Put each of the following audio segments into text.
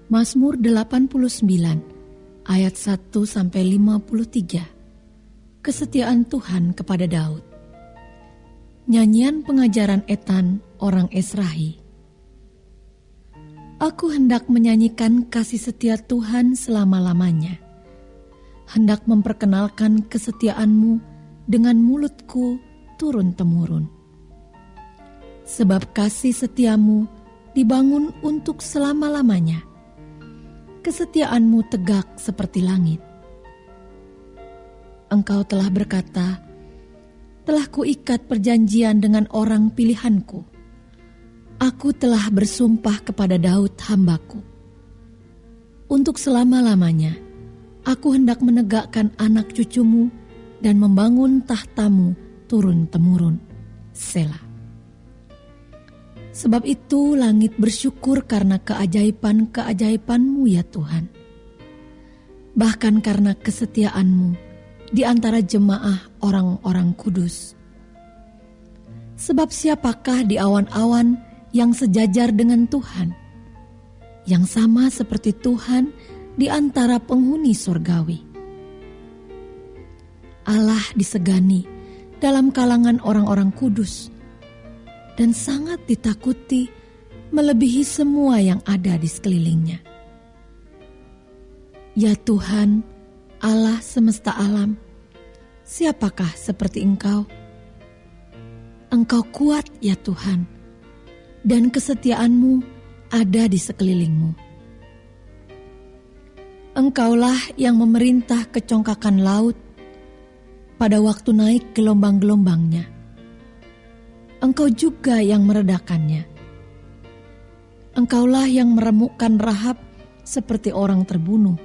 Mazmur 89 ayat 1-53. Kesetiaan Tuhan kepada Daud. Nyanyian pengajaran Etan orang Esrahi. Aku hendak menyanyikan kasih setia Tuhan selama-lamanya. Hendak memperkenalkan kesetiaan-Mu dengan mulutku turun-temurun. Sebab kasih setiamu dibangun untuk selama-lamanya. Kesetiaan-Mu tegak seperti langit. Engkau telah berkata, telah kuikat perjanjian dengan orang pilihanku. Aku telah bersumpah kepada Daud hambaku. Untuk selama-lamanya, aku hendak menegakkan anak cucumu dan membangun tahtamu turun-temurun. Selah. Sebab itu langit bersyukur karena keajaiban-keajaiban-Mu ya Tuhan. Bahkan karena kesetiaan-Mu di antara jemaah orang-orang kudus. Sebab siapakah di awan-awan yang sejajar dengan Tuhan, yang sama seperti Tuhan di antara penghuni surgawi. Allah disegani dalam kalangan orang-orang kudus, dan sangat ditakuti melebihi semua yang ada di sekelilingnya. Ya Tuhan, Allah semesta alam, siapakah seperti Engkau? Engkau kuat ya Tuhan, dan kesetiaan-Mu ada di sekelilingmu. Engkaulah yang memerintah kecongkakan laut pada waktu naik gelombang-gelombangnya. Engkau juga yang meredakannya. Engkaulah yang meremukkan Rahab seperti orang terbunuh.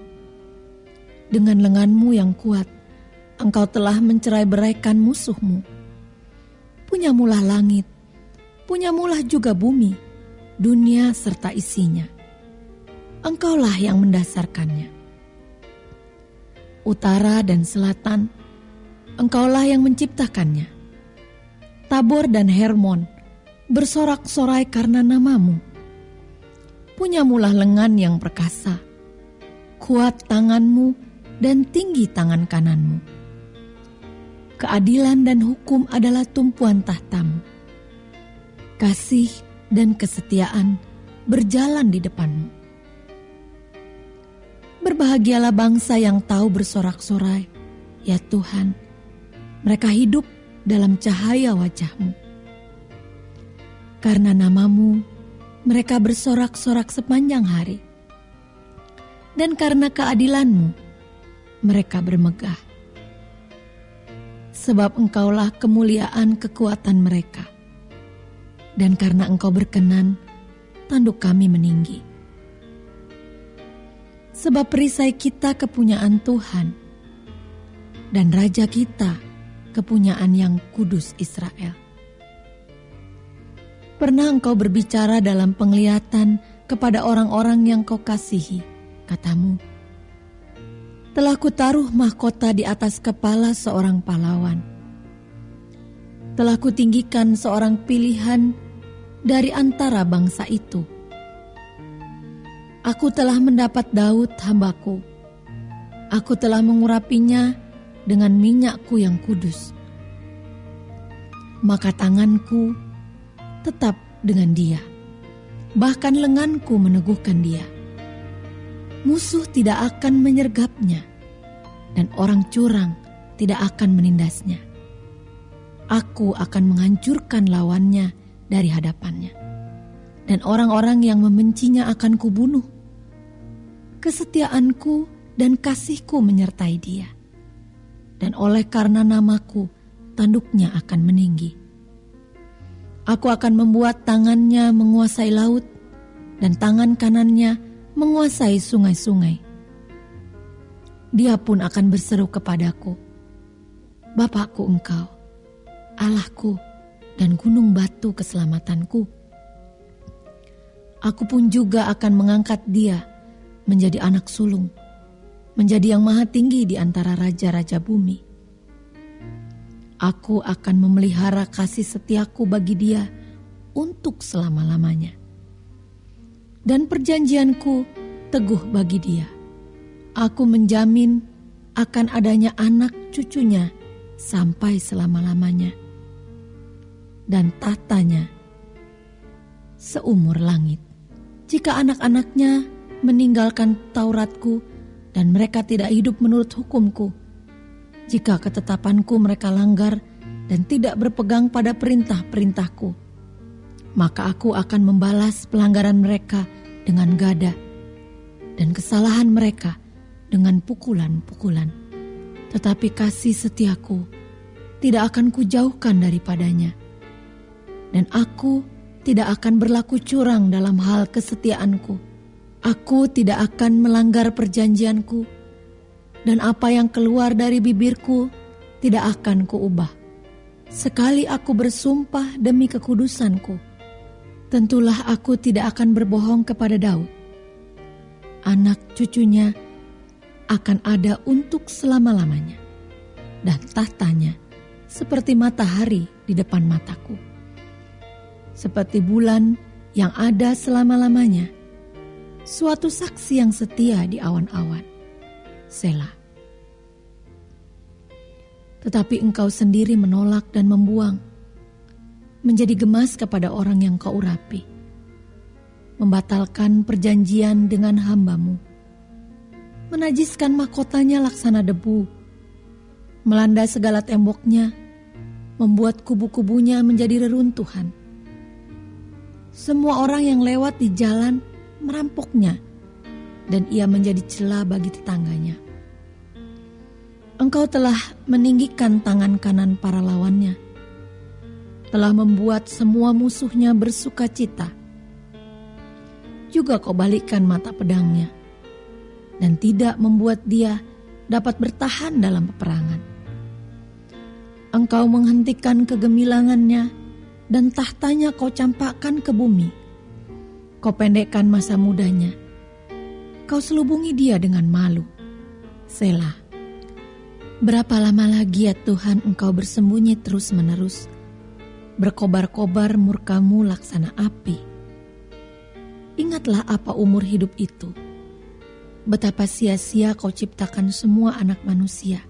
Dengan lengan-Mu yang kuat, Engkau telah mencerai-beraikan musuh-Mu. Punyamulah langit, punyamulah juga bumi, dunia serta isinya. Engkaulah yang mendasarkannya. Utara dan selatan, Engkaulah yang menciptakannya. Tabor dan Hermon bersorak-sorai karena nama-Mu. Punyamulah lengan yang perkasa, kuat tangan-Mu dan tinggi tangan kanan-Mu. Keadilan dan hukum adalah tumpuan tahta-Mu. Kasih dan kesetiaan berjalan di depan-Mu. Berbahagialah bangsa yang tahu bersorak-sorai, ya Tuhan. Mereka hidup dalam cahaya wajah-Mu. Karena nama-Mu, mereka bersorak-sorak sepanjang hari. Dan karena keadilan-Mu, mereka bermegah. Sebab Engkaulah kemuliaan kekuatan mereka. Dan karena Engkau berkenan, tanduk kami meninggi. Sebab perisai kita kepunyaan Tuhan, dan Raja kita kepunyaan yang kudus Israel. Pernah Engkau berbicara dalam penglihatan kepada orang-orang yang Kau kasihi, kata-Mu, telah kutaruh mahkota di atas kepala seorang pahlawan. Telah kutinggikan seorang pilihan dari antara bangsa itu. Aku telah mendapat Daud hambaku. Aku telah mengurapinya dengan minyakku yang kudus. Maka tanganku tetap dengan dia, bahkan lenganku meneguhkan dia. Musuh tidak akan menyergapnya, dan orang curang tidak akan menindasnya. Aku akan menghancurkan lawannya dari hadapannya, dan orang-orang yang membencinya akan kubunuh. Kesetiaanku dan kasihku menyertai dia, dan oleh karena namaku, tanduknya akan meninggi. Aku akan membuat tangannya menguasai laut, dan tangan kanannya menguasai sungai-sungai. Dia pun akan berseru kepadaku, Bapakku Engkau, Allahku dan gunung batu keselamatanku. Aku pun juga akan mengangkat dia menjadi anak sulung, menjadi yang maha tinggi di antara raja-raja bumi. Aku akan memelihara kasih setiaku bagi dia untuk selama-lamanya. Dan perjanjianku teguh bagi dia. Aku menjamin akan adanya anak cucunya sampai selama-lamanya, dan tahtanya seumur langit. Jika anak-anaknya meninggalkan Tauratku dan mereka tidak hidup menurut hukumku, jika ketetapanku mereka langgar dan tidak berpegang pada perintah-perintahku, maka aku akan membalas pelanggaran mereka dengan gada dan kesalahan mereka dengan pukulan-pukulan. Tetapi kasih setiaku tidak akan kujauhkan daripadanya, dan aku tidak akan berlaku curang dalam hal kesetiaanku. Aku tidak akan melanggar perjanjianku, dan apa yang keluar dari bibirku tidak akan kuubah. Sekali aku bersumpah demi kekudusanku, tentulah aku tidak akan berbohong kepada Daud. Anak cucunya akan ada untuk selama-lamanya, dan tahtanya seperti matahari di depan mataku, seperti bulan yang ada selama-lamanya, suatu saksi yang setia di awan-awan. Selah. Tetapi engkau sendiri menolak dan membuang, menjadi gemas kepada orang yang kau urapi, membatalkan perjanjian dengan hamba-Mu, menajiskan mahkotanya laksana debu, melanda segala temboknya, membuat kubu-kubunya menjadi reruntuhan. Semua orang yang lewat di jalan merampoknya, dan ia menjadi celah bagi tetangganya. Engkau telah meninggikan tangan kanan para lawannya, telah membuat semua musuhnya bersuka cita. Juga kau balikkan mata pedangnya, dan tidak membuat dia dapat bertahan dalam peperangan. Engkau menghentikan kegemilangannya, dan tahtanya kau campakkan ke bumi. Kau pendekkan masa mudanya, kau selubungi dia dengan malu. Selah. Berapa lama lagi ya Tuhan engkau bersembunyi terus-menerus, berkobar-kobar murka-Mu laksana api. Ingatlah apa umur hidup itu. Betapa sia-sia kau ciptakan semua anak manusia.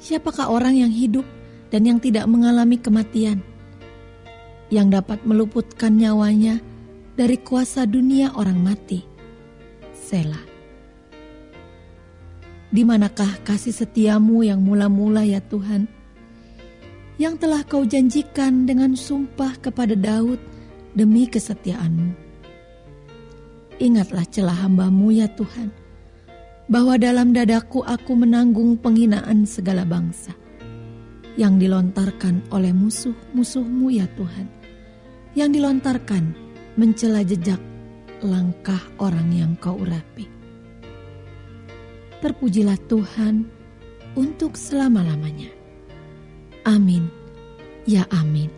Siapakah orang yang hidup dan yang tidak mengalami kematian, yang dapat meluputkan nyawanya dari kuasa dunia orang mati? Selah. Di manakah kasih setiamu yang mula-mula ya Tuhan, yang telah kau janjikan dengan sumpah kepada Daud demi kesetiaanmu? Ingatlah celah hamba-Mu ya Tuhan, bahwa dalam dadaku aku menanggung penghinaan segala bangsa yang dilontarkan oleh musuh-musuh-Mu ya Tuhan, yang dilontarkan mencela jejak langkah orang yang kau urapi. Terpujilah Tuhan untuk selama-lamanya. Amin, ya amin.